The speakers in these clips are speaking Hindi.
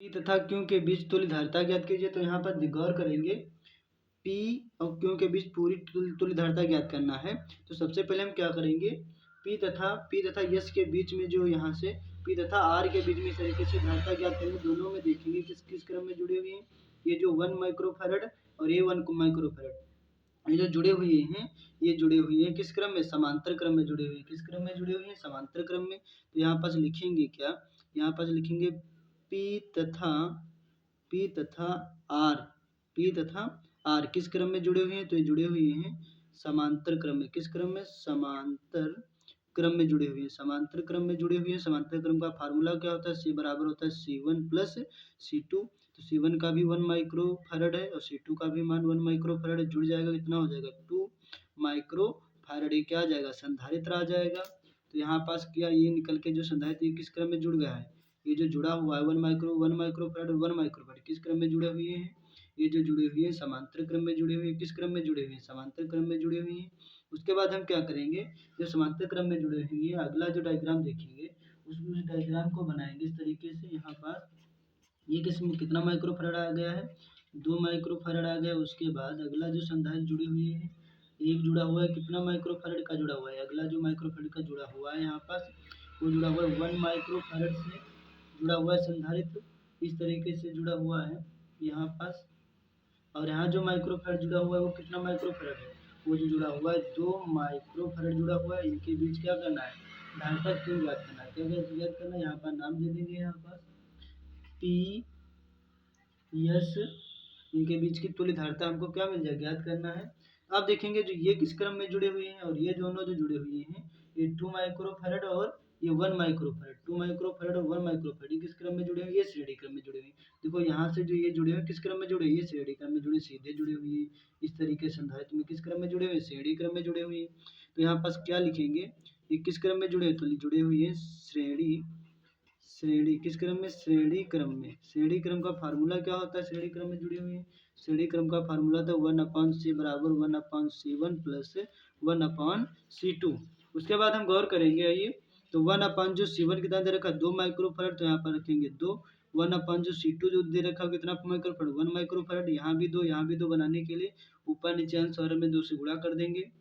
पी तथा क्यू के बीच तुल्य धारिता ज्ञात कीजिए। तो यहाँ पर गौर करेंगे, पी और क्यू के बीच पूरी तुल्य धारिता ज्ञात करना है। तो सबसे पहले हम क्या करेंगे, पी तथा यस के बीच में जो यहाँ से पी तथा आर के बीच में इस तरीके से धारिता ज्ञात करेंगे। दोनों में देखेंगे किस किस क्रम में जुड़े हुए हैं। ये जो 1 माइक्रोफैरड और ये 1 माइक्रोफैरड, ये जो जुड़े हुए हैं, ये जुड़े हुए हैं किस क्रम में, समांतर क्रम में जुड़े हुए हैं। किस क्रम में जुड़े हुए हैं, समांतर क्रम में। तो यहाँ पास लिखेंगे क्या, यहाँ पास लिखेंगे पी तथा आर, पी तथा आर किस क्रम में जुड़े हुए हैं। तो ये जुड़े हुए हैं समांतर क्रम में। किस क्रम में, समांतर क्रम में जुड़े हुए हैं। समांतर क्रम में जुड़े हुए हैं। समांतर क्रम का फार्मूला क्या होता है, सी बराबर होता है C1 प्लस C2। तो C1 का भी 1 माइक्रोफैरड है और C2 का भी मान 1 माइक्रोफैरड जुड़ जाएगा। कितना हो जाएगा, 2 माइक्रोफैरड। ये क्या आ जाएगा, संधारित्र आ जाएगा। तो यहाँ पास किया, ये निकल के जो संधारित्र ये किस क्रम में जुड़ गया है, ये जो जुड़ा हुआ है 1 माइक्रोफैरड और 1 माइक्रोफैरड किस क्रम में जुड़े हुए हैं, ये जो जुड़े हुए हैं समांतर क्रम में जुड़े हुए हैं। किस क्रम में जुड़े हुए हैं, समांतर क्रम में जुड़े हुए हैं। उसके बाद हम क्या करेंगे, जो समांतर क्रम में जुड़े हुए हैं, अगला जो डायग्राम देखेंगे उस डायग्राम को बनाएंगे इस तरीके से। यहाँ पास ये कितना माइक्रोफैरड आ गया है, 2 माइक्रोफैरड आ गया। उसके बाद अगला जो संधारित्र जुड़े हुए हैं, एक जुड़ा हुआ है कितना माइक्रोफैरड का जुड़ा हुआ है, अगला जो माइक्रोफैरड का जुड़ा हुआ है यहाँ पास वो जुड़ा हुआ है 1 माइक्रोफैरड से जुड़ा हुआ है संधारित्र। इस तरीके से जुड़ा हुआ है यहाँ पास। और यहाँ जो माइक्रोफैरड जुड़ा हुआ है वो कितना माइक्रोफैरड है, वो जो जुड़ा हुआ है 2 माइक्रोफैरड जुड़ा हुआ है। इनके बीच क्या करना है, धारिता क्यों ज्ञात करना है, क्या ज्ञात करना है, यहाँ पर नाम दे देंगे यहाँ पर पी यस, इनके बीच की तुल्य धारिता हमको क्या मिल जाए, ज्ञात करना है। अब देखेंगे जो ये किस क्रम में जुड़े हुए हैं और ये दोनों जो जुड़े हुए हैं, ये 2 माइक्रोफैरड और ये 1 माइक्रोफैरड, 2 माइक्रोफैरड और 1 माइक्रोफैरड, ये किस क्रम में जुड़े हुए हैं, ये श्रेणी क्रम में जुड़े हुए हैं। देखो यहाँ से जो ये जुड़े हुए हैं किस क्रम में जुड़े, ये श्रेणी क्रम में जुड़े, सीधे जुड़े हुए हैं। इस तरीके से संधारित्र में किस क्रम में जुड़े हुए हैं, श्रेणी क्रम में जुड़े हुए हैं। तो यहाँ पास क्या लिखेंगे, ये किस क्रम में जुड़े हैं, तो जुड़े हुए हैं श्रेणी किस क्रम में, श्रेणी क्रम में। श्रेणी क्रम का फार्मूला क्या होता है, श्रेणी क्रम में जुड़े हुए हैं, श्रेणी क्रम का फार्मूला था 1/c बराबर 1/c1 प्लस 1/c2। उसके बाद हम गौर करेंगे, आइए, तो 1 जो C1 कितना दे रखा है 2 माइक्रोफैरड, तो यहाँ पर रखेंगे 2। 1 जो C2 जो दे रखा है कितना माइक्रोफैरड 1 माइक्रोफैरड, यहाँ भी 2 यहाँ भी 2 बनाने के लिए ऊपर नीचे अंश और में 2 से गुणा कर देंगे।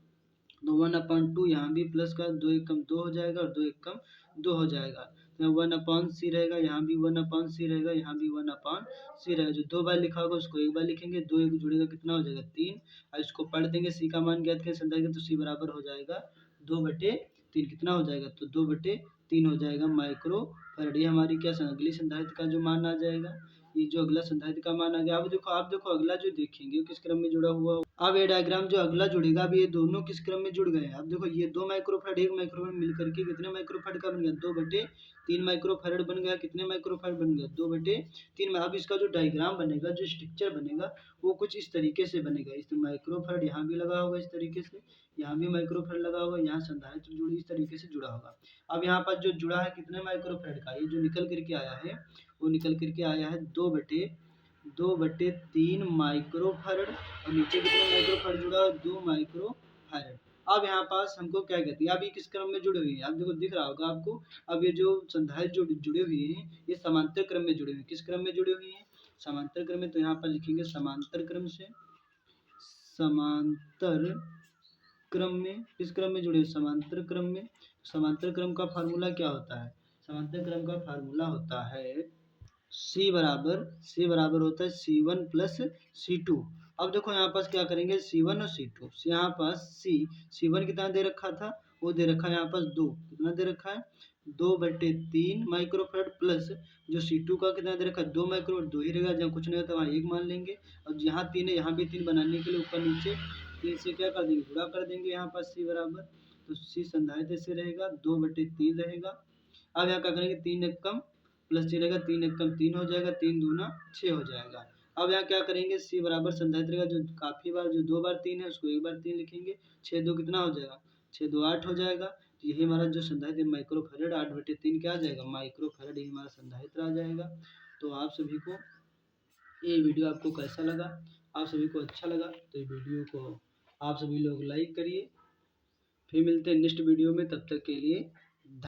तो 1/2 यहाँ भी प्लस का 2 एक कम 2 हो जाएगा और 2 एक कम 2 हो जाएगा। 1/c रहेगा, यहाँ भी 1/c रहेगा, यहाँ भी 1/c रहेगा। जो 2 बार लिखा होगा उसको एक बार लिखेंगे, 2 एक जुड़ेगा कितना हो जाएगा 3। और इसको पढ़ देंगे, सी का मान ज्ञात करें संधारित्र, तो सी बराबर हो जाएगा 2/3। कितना हो जाएगा, तो 2/3 हो जाएगा माइक्रोफैरड। ये हमारी क्या अगली संधारित्र का जो मान आ जाएगा, ये जो अगला संधारित्र का मान आ गया। अब देखो आप देखो अगला जो देखेंगे किस क्रम में जुड़ा हुआ। अब ये डायग्राम जो अगला जुड़ेगा, अब ये दोनों किस क्रम में जुड़ गए हैं। अब देखो ये 2 माइक्रोफैरड 1 माइक्रोफैरड मिलकर के कितने माइक्रोफैरड का बन गया, 2/3 माइक्रोफैरड बन गया। कितने माइक्रोफैरड बन गया, 2/3 में। अब इसका जो डायग्राम बनेगा, जो स्ट्रक्चर बनेगा वो कुछ इस तरीके से बनेगा। इस माइक्रोफैरड यहाँ भी लगा होगा इस तरीके से, यहाँ भी माइक्रोफैरड लगा होगा, यहाँ संधारित्र जुड़ी इस तरीके से जुड़ा होगा। अब यहाँ पर जो जुड़ा है कितने माइक्रोफैरड का, ये जो निकल करके आया है वो निकल करके आया है 2/3 माइक्रोफैरड और नीचे कितने माइक्रोफैरड जुड़ा है, 2 माइक्रोफैरड। अब यहाँ पास हमको क्या कहते हैं, अब ये किस क्रम में जुड़े हुए हैं, अब देखो दिख रहा होगा आपको। अब ये जो संधारित्र जो जुड़े हुए हैं ये समांतर क्रम में जुड़े हुए हैं। किस क्रम में जुड़े हुए हैं, समांतर क्रम में। तो यहाँ पर लिखेंगे समांतर क्रम से, समांतर क्रम में। किस क्रम में जुड़े, समांतर क्रम में। समांतर क्रम का फार्मूला क्या होता है, समांतर क्रम का फार्मूला होता है C बराबर होता है C1 प्लस C2। अब देखो यहाँ पास क्या करेंगे, C1 और C2, यहाँ पास C1 कितना दे रखा था, वो दे रखा है यहाँ पास 2, कितना दे रखा है 2/3 माइक्रोफैरड प्लस जो C2 का कितना दे रखा है 2 माइक्रोफैरड, 2 ही रहेगा, जब कुछ नहीं होता वहाँ 1 मान लेंगे। और यहाँ 3 है, यहाँ भी 3 बनाने के लिए ऊपर नीचे 3 से क्या कर देंगे, गुणा कर देंगे। यहाँ पास C बराबर, तो C संधारित्र से रहेगा 2/3 रहेगा। अब यहाँ क्या करेंगे, 3 एक कम प्लस 3 रहेगा, 3 एक कम 3 हो जाएगा, 3 दूना 6 हो जाएगा। अब यहाँ क्या करेंगे, C बराबर संधारित्र का जो काफ़ी बार जो 2 बार 3 है उसको 1 बार 3 लिखेंगे, 6 2 कितना हो जाएगा, 6 2 8 हो जाएगा। तो यही हमारा जो संधारित्र माइक्रोफैरड 8/3 क्या आ जाएगा, माइक्रोफैरड, यही हमारा संधारित्र आ जाएगा। तो आप सभी को ये वीडियो आपको कैसा लगा, आप सभी को अच्छा लगा तो ये वीडियो को आप सभी लोग लाइक करिए। फिर मिलते हैं नेक्स्ट वीडियो में, तब तक के लिए